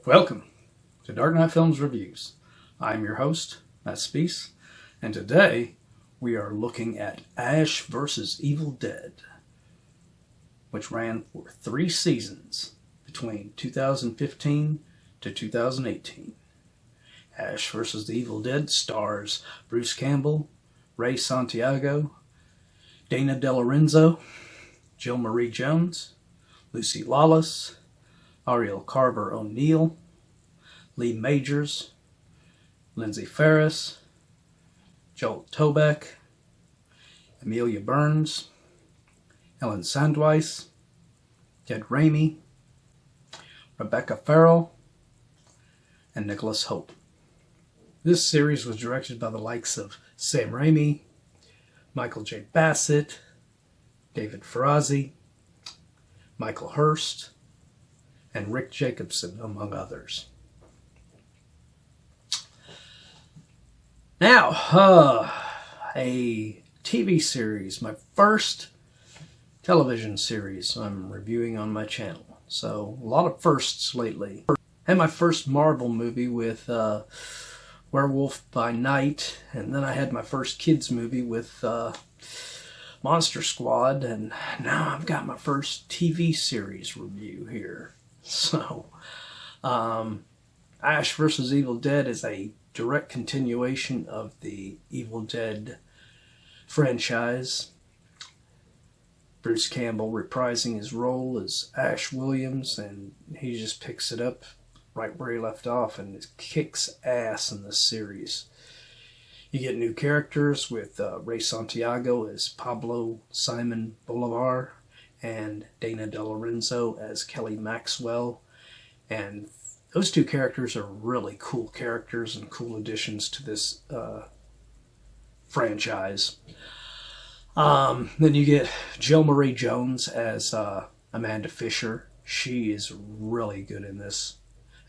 Welcome to Dark Knight Films Reviews. I'm your host, Spease, and today we are looking at Ash vs. Evil Dead, which ran for 3 seasons between 2015 to 2018. Ash vs. the Evil Dead stars Bruce Campbell, Ray Santiago, Dana DeLorenzo, Jill Marie Jones, Lucy Lawless, Arielle Carver-O'Neill, Lee Majors, Lindsay Farris, Joel Tobeck, Emilia Burns, Ellen Sandweiss, Ted Raimi, Rebekkah Farrell, and Ncholas Hope. This series was directed by the likes of Sam Raimi, Michael J. Bassett, David Frazee, Michael Hurst, and Rick Jacobson, among others. Now, a TV series, my first television series I'm reviewing on my channel. So, a lot of firsts lately. I had my first Marvel movie with Werewolf by Night, and then I had my first kids movie with Monster Squad, and now I've got my first TV series review here. So, Ash vs. Evil Dead is a direct continuation of the Evil Dead franchise. Bruce Campbell reprising his role as Ash Williams, and he just picks it up right where he left off and just kicks ass in this series. You get new characters with Ray Santiago as Pablo Simon Bolivar and Dana DeLorenzo as Kelly Maxwell. And those two characters are really cool characters and cool additions to this franchise. Then you get Jill Marie Jones as Amanda Fisher. She is really good in this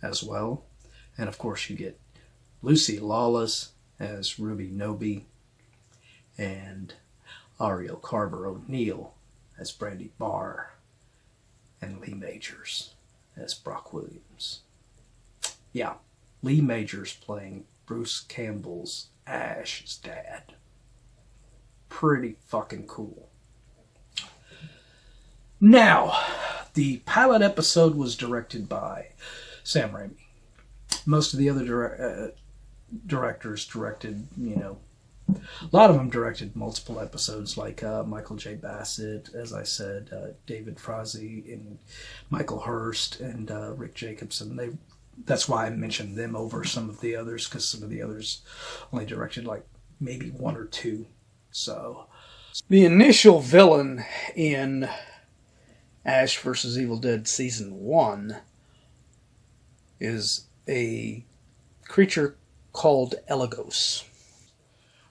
as well. And of course you get Lucy Lawless as Ruby Noby and Arielle Carver-O'Neill as Brandy Barr and Lee Majors as Brock Williams. Yeah, Lee Majors playing Bruce Campbell's Ash's dad. Pretty fucking cool. Now, the pilot episode was directed by Sam Raimi. Most of the other directors directed, a lot of them directed multiple episodes, like Michael J. Bassett, as I said, David Frazee, and Michael Hurst, and Rick Jacobson. That's why I mentioned them over some of the others, because some of the others only directed like maybe 1 or 2. So, the initial villain in Ash vs. Evil Dead Season 1 is a creature called Elagos.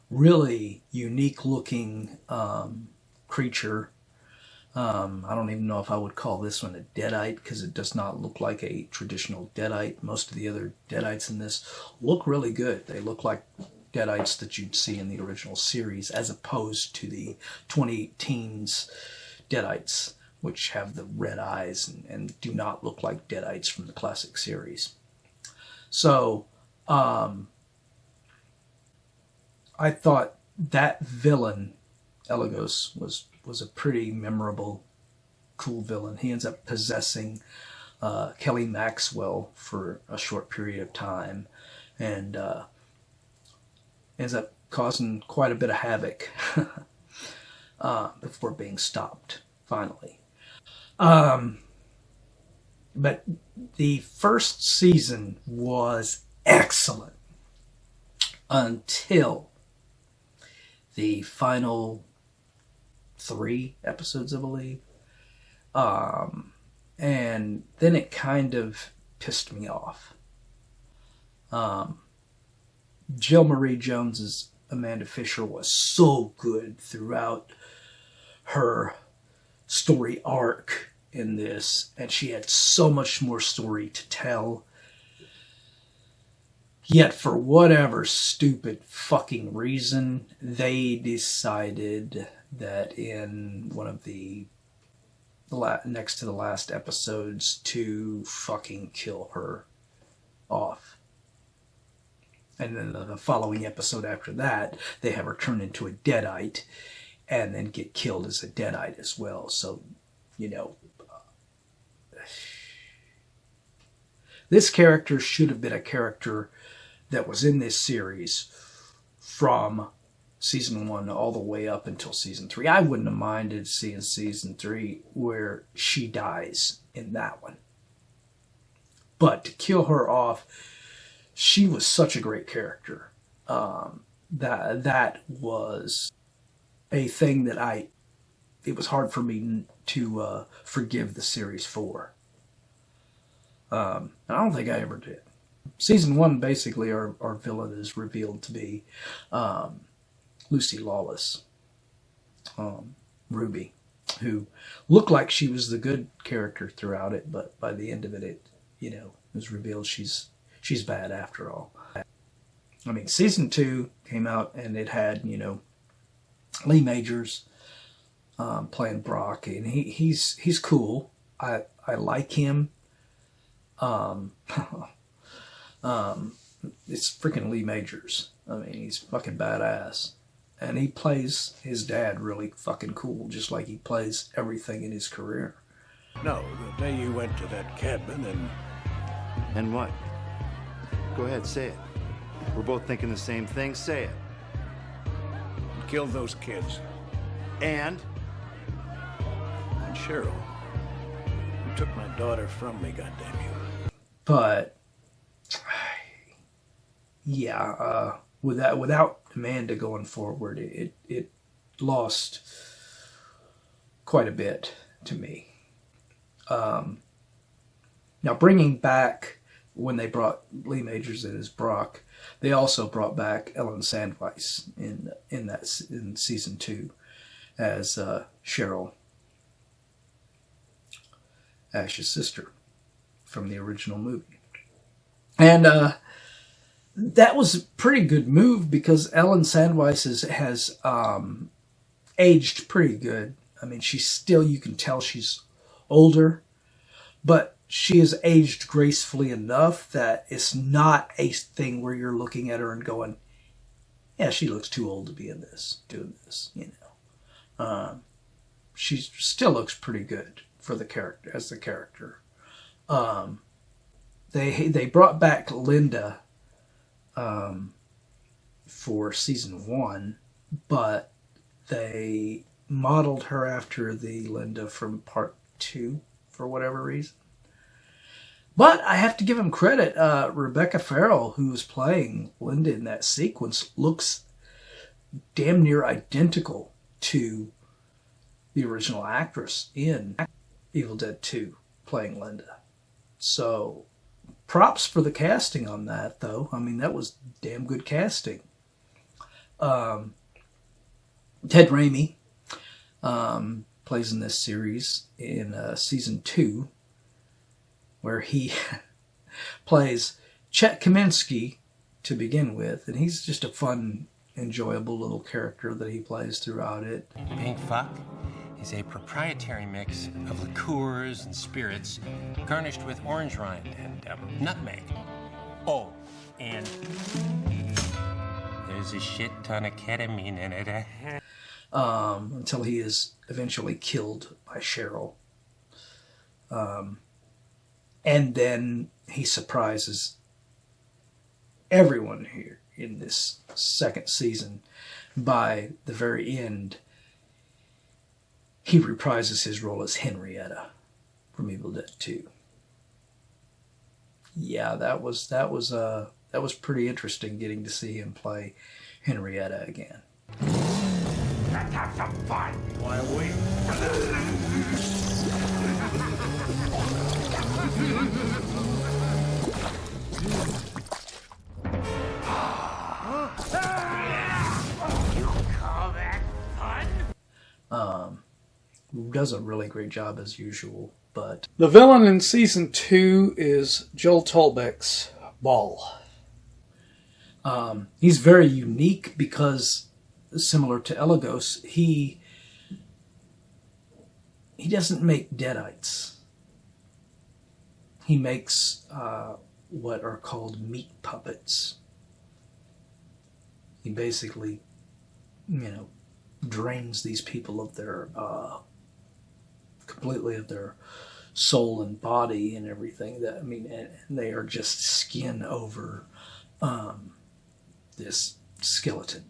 Really unique looking creature. I don't even know if I would call this one a deadite, because it does not look like a traditional deadite. Most of the other deadites in this look really good. They look like deadites that you'd see in the original series, as opposed to the 2018's deadites, which have the red eyes and do not look like deadites from the classic series. So, I thought that villain, Elagos, was a pretty memorable, cool villain. He ends up possessing Kelly Maxwell for a short period of time, and ends up causing quite a bit of havoc before being stopped, finally. But the first season was excellent until the final 3 episodes, I believe. And then it kind of pissed me off. Jill Marie Jones's Amanda Fisher was so good throughout her story arc in this, and she had so much more story to tell. Yet for whatever stupid fucking reason, they decided that in one of the next to the last episodes to fucking kill her. off. And then the following episode after that, they have her turn into a deadite and then get killed as a deadite as well. So, you know, this character should have been a character that was in this series from season 1 all the way up until season 3. I wouldn't have minded seeing season 3 where she dies in that one. But to kill her off, she was such a great character. That was a thing that it was hard for me to forgive the series for. And I don't think I ever did. Season 1, basically, our villain is revealed to be Lucy Lawless, Ruby, who looked like she was the good character throughout it, but by the end of it, it was revealed she's bad after all. I mean, season 2 came out and it had, Lee Majors playing Brock, and he's cool. I like him. It's freaking Lee Majors. I mean, he's fucking badass. And he plays his dad really fucking cool, just like he plays everything in his career. No, the day you went to that cabin and... And what? Go ahead, say it. We're both thinking the same thing, say it. Killed those kids. And Cheryl. You took my daughter from me, goddamn you. But yeah, without Amanda going forward, it lost quite a bit to me. Now, bringing back, when they brought Lee Majors in as Brock, they also brought back Ellen Sandweiss in season 2 as Cheryl, Ash's sister from the original movie. And that was a pretty good move because Ellen Sandweiss has aged pretty good. I mean, you can tell she's older, but she has aged gracefully enough that it's not a thing where you're looking at her and going, yeah, she looks too old to be in this, doing this, She still looks pretty good for the character, as the character. They brought back Linda for season 1, but they modeled her after the Linda from part 2 for whatever reason. But I have to give him credit. Rebekkah Farrell, who was playing Linda in that sequence, looks damn near identical to the original actress in Evil Dead 2 playing Linda. So props for the casting on that, though. I mean, that was damn good casting. Ted Raimi plays in this series in season 2, where he plays Chet Kaminsky to begin with, and he's just a fun, enjoyable little character that he plays throughout it. Pink Fuck is a proprietary mix of liqueurs and spirits garnished with orange rind and nutmeg. Oh, and there's a shit ton of ketamine in it. Until he is eventually killed by Cheryl. And then he surprises everyone here in this second season. By the very end, he reprises his role as Henrietta from Evil Dead 2. Yeah, that was pretty interesting getting to see him play Henrietta again. Let's have some fun while we... You call that fun? Does a really great job as usual, but... The villain in season 2 is Joel Tobeck's Ball. He's very unique because, similar to Elagos, he doesn't make deadites. He makes what are called meat puppets. He basically, drains these people of their, completely of their soul and body and everything. And they are just skin over this skeleton,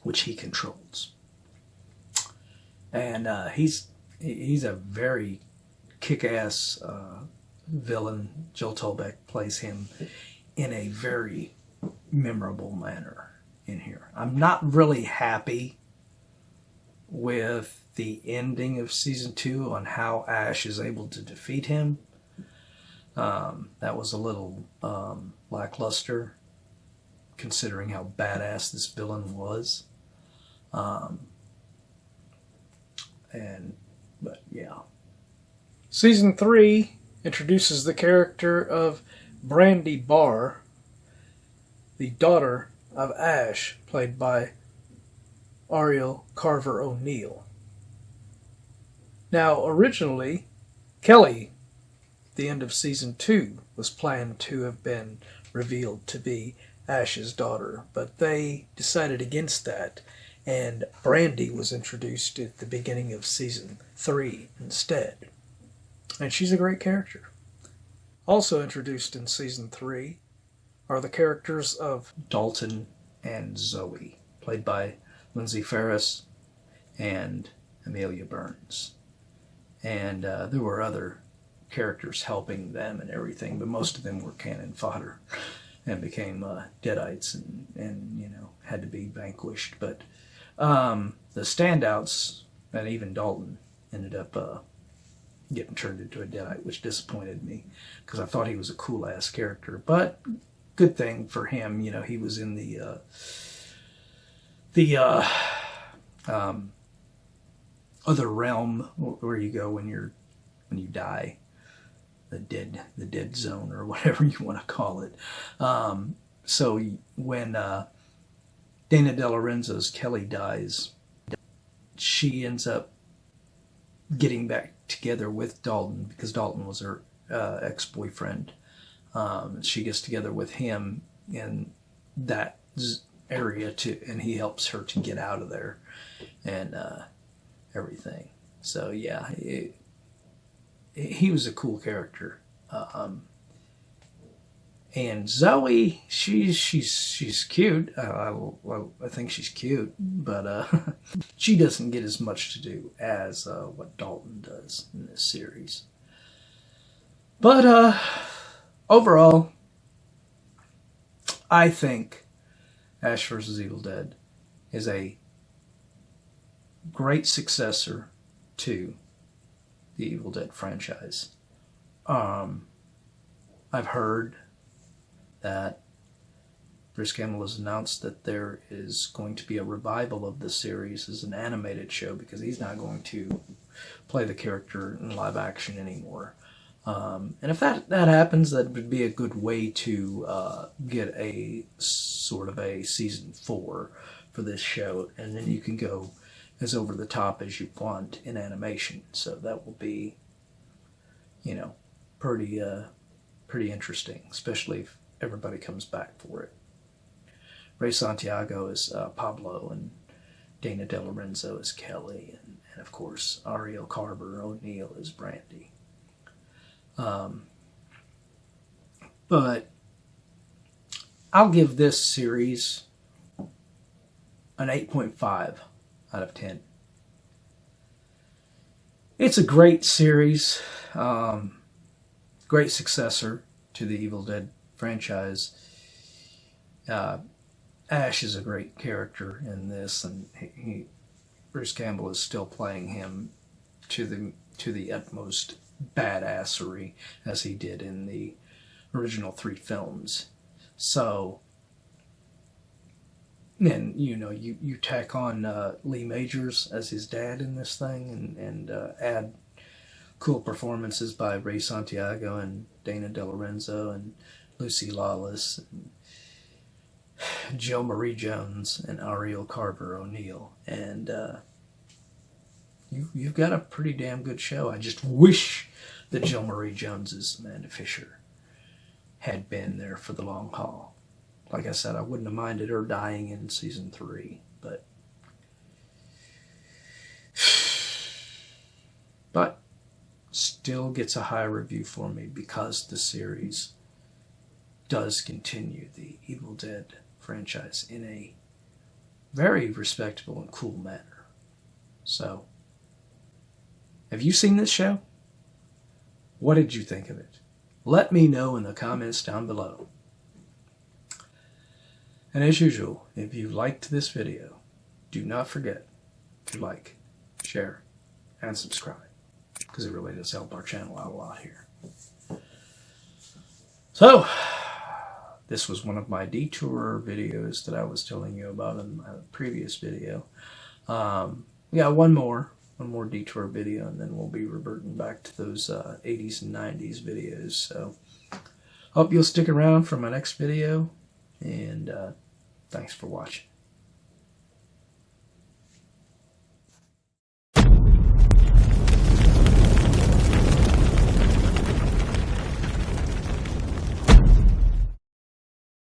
which he controls. And he's a very kick-ass villain. Joel Tobeck plays him in a very memorable manner in here. I'm not really happy with the ending of season 2 on how Ash is able to defeat him. That was a little lackluster, considering how badass this villain was. But yeah. Season 3 introduces the character of Brandy Barr, the daughter of Ash, played by Arielle Carver-O'Neill. Now, originally, Kelly, at the end of season 2, was planned to have been revealed to be Ash's daughter, but they decided against that, and Brandy was introduced at the beginning of season 3 instead. And she's a great character. Also introduced in season 3 are the characters of Dalton and Zoe, played by Lindsay Farris and Emilia Burns. And there were other characters helping them and everything, but most of them were cannon fodder and became deadites and had to be vanquished. But the standouts, and even Dalton, ended up getting turned into a deadite, which disappointed me because I thought he was a cool-ass character. But good thing for him, he was in the other realm where you go when you die, the dead zone, or whatever you want to call it. So when Dana DeLorenzo's Kelly dies, she ends up getting back together with Dalton because Dalton was her ex-boyfriend. She gets together with him in that area and he helps her to get out of there and everything. So yeah, he was a cool character. And Zoe, she's cute. I think she's cute, but she doesn't get as much to do as what Dalton does in this series. But overall, I think Ash vs. Evil Dead is a great successor to the Evil Dead franchise. I've heard that Bruce Campbell has announced that there is going to be a revival of the series as an animated show because he's not going to play the character in live action anymore. And if that happens, that would be a good way to get a sort of a season 4 for this show, and then you can go as over the top as you want in animation. So that will be, pretty interesting, especially if everybody comes back for it. Ray Santiago is Pablo, and Dana DeLorenzo is Kelly, and of course Arielle Carver-O'Neill is Brandy. But I'll give this series an 8.5 out of 10. It's a great series, great successor to the Evil Dead franchise. Ash is a great character in this, and Bruce Campbell is still playing him to the utmost badassery as he did in the original 3 films. So, and you tack on Lee Majors as his dad in this thing, and add cool performances by Ray Santiago and Dana DeLorenzo and Lucy Lawless and Jill Marie Jones and Arielle Carver-O'Neill, and you've got a pretty damn good show. I just wish that Jill Marie Jones is Amanda Fisher had been there for the long haul. Like I said, I wouldn't have minded her dying in season 3, but still gets a high review for me because the series does continue the Evil Dead franchise in a very respectable and cool manner. So, have you seen this show? What did you think of it? Let me know in the comments down below. And as usual, if you liked this video, do not forget to like, share, and subscribe, because it really does help our channel out a lot here. So, this was one of my detour videos that I was telling you about in my previous video. We got one more detour video, and then we'll be reverting back to those 80s and 90s videos. So, hope you'll stick around for my next video, and thanks for watching.